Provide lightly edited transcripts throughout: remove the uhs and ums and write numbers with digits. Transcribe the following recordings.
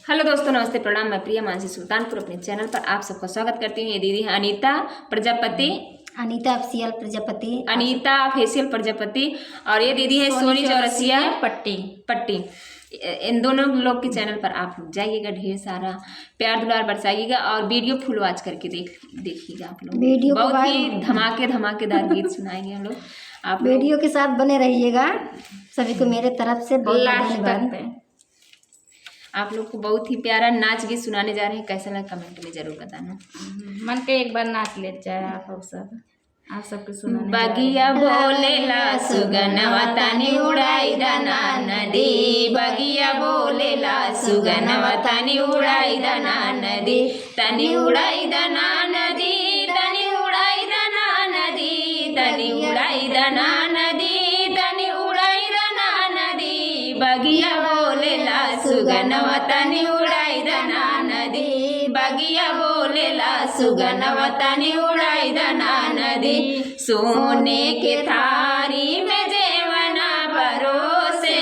Hello दोस्तों, नमस्ते, प्रणाम। मैं प्रिया मानसी सुल्तानपुर अपने चैनल पर आप सबका स्वागत करती हूँ। ये दीदी है अनीता प्रजापति, अनीता फेशियल प्रजापति, और ये दीदी है सोनी चौरसिया पट्टी। इन दोनों लोग के चैनल पर आप लोग जाइएगा, ढेर सारा प्यार दुलार बरसाइएगा और वीडियो फुल वॉच करके देखिएगा। आप लोग वीडियो बहुत ही धमाकेदार गीत सुनाएंगे हम लोग। आप वीडियो के साथ बने रहिएगा। सभी को मेरे तरफ से बहुत धन्यवाद। आप लोग को बहुत ही प्यारा नाच गीत सुनाने जा रहे हैं। कैसा लगा कमेंट में जरूर बताना। मन के एक बार नाच ले जाए आप सबके सुनाने। बगिया बोलेला सुगनवा तनी उड़ाई दना नदी, बगिया बोलेला सुगनवा तनी उड़ाई दना नदी, तनी उड़ाई दना नदी, तनी उड़ाई दना नदी, तनी उड़ाई दना नदी, तनी उड़ाई दना नदी, बगिया बोलेला सुगनवा तनी उड़ाई दना नदी, बगिया बोलेला सुगनवा तनी उड़ाई दना नदी। सोने के थारी में जेवना परोसे,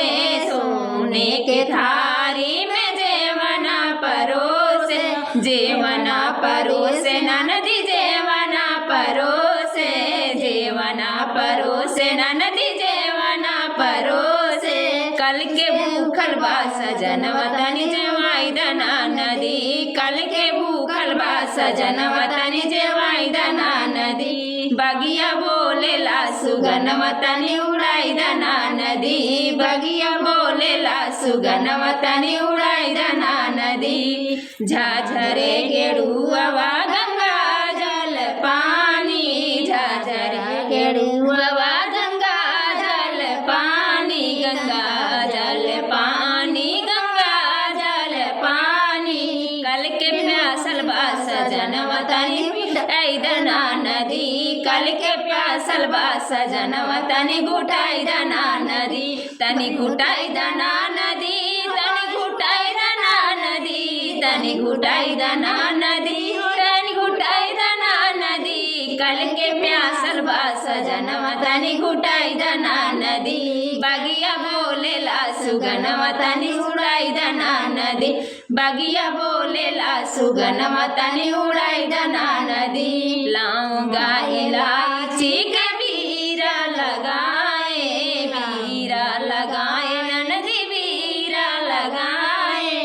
सोने के थारी में जेवना परोसे, जेवना परोसे नदी, जेवना परोसे, जेवना परोसे नदी, जेवना परोसे। कल के भूखल बा सजनवा तनी जेवाई दना नदी, कल के भूखल बा सजनवा तनी जेवाई दना नदी, बगिया बोलेला सुगनवा तनी उड़ाई दना नदी, बगिया बोलेला सुगनवा तनी उड़ाई दना नदी। झाझरे गेड़ुआ गंगा जल पानी, झाझरे गेड़ुआ गंगा जल पानी, गंगा जल पानी, गंगा जल पानी। कल के प्यासल बा सजनवा तनी घुटाई दना नदी, कल के प्यासल बा सजनवा तनी घुटाई दना नदी, तनी घुटाई दना नदी, तनी घुटाई दना नदी, तनी घुटाई दना नदी, तनी घुटाई दना नदी। कल के प्यासल बा सजनवा तनी घुटाई दना नदी, बगिया बोलेला सुगनवा तनी उड़ाई दना नदी, बगिया बोलेला सुगनवा तनी उड़ाई दना नदी। लौंगा इलायची के बीरा लगाए, बीरा लगाए नदी, बीरा लगाए,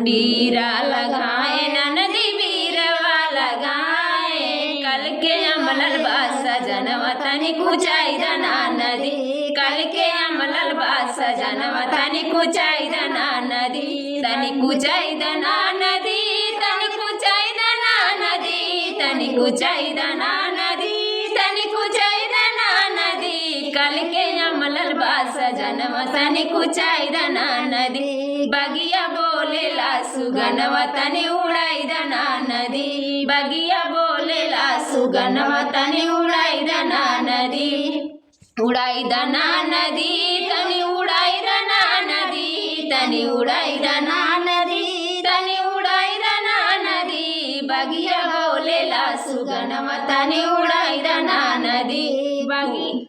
बीरा लगाए नदी, बीरवा लगाए। कल के अमलल बा सजनवा तनी कुचाई दना नदी, कल के अमलल बा सजनवा तनी कुचाई दना नदी, तनी कुचाई दना नदी, तनी कुचाई दना नदी, तनी कुचाई दना नदी, तनी कुचाई दना नदी। कल के अमलल बा सजनवा तनी कुचाई दना नदी, बगिया बोलेला सुगनवा तनी उड़ाई दना नदी, बगिया बोलेला सुगनवा तनी उड़ाई दना नदी, उड़ाई दना नदी, तनी उड़ाई दना नदी, तनी उड़ाई दना नदी, तनी उड़ाई दना नदी, बगिया बोलेला सुगनवा तनी उड़ाई दना नदी,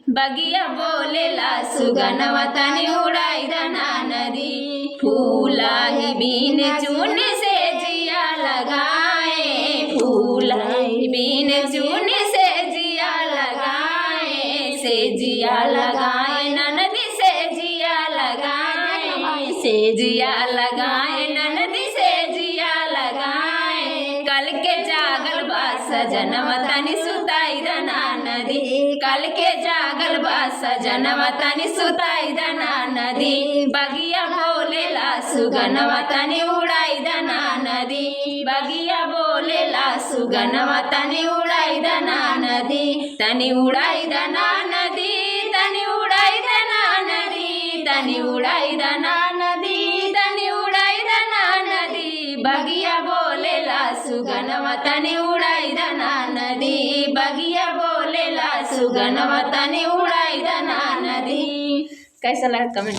बगिया बोलेला सुगनवा तनी उड़ाई दना नदी। फूला ही बीन चून से जिया लगाए, फूला ही बीन चून से जिया लगाए, से जिया लगाए नदी, से जिया लगाए, से जिया लगाए नदी, से जिया लगाए। कल के जागल बा सजनवा तनी सुताई दना नदी, कल के जागल बा सजनवा तनी सुताई दना नदी, बगिया बोलेला सुगनवा तनी उड़ाई दना नदी, बगिया बोलेला सुगनवा तनी उड़ाई दना नदी, तनी उड़ाई दना नदी, तनी उड़ाई दना नदी, तनी उड़ाई दना नदी, तनी उड़ाई दना नदी, बगिया बोलेला सुगनवा तनी उड़ाई दना नदी, बगिया बोलेला सुगनवा तनी उड़ाई दना नदी। कैसा लगा कमेंट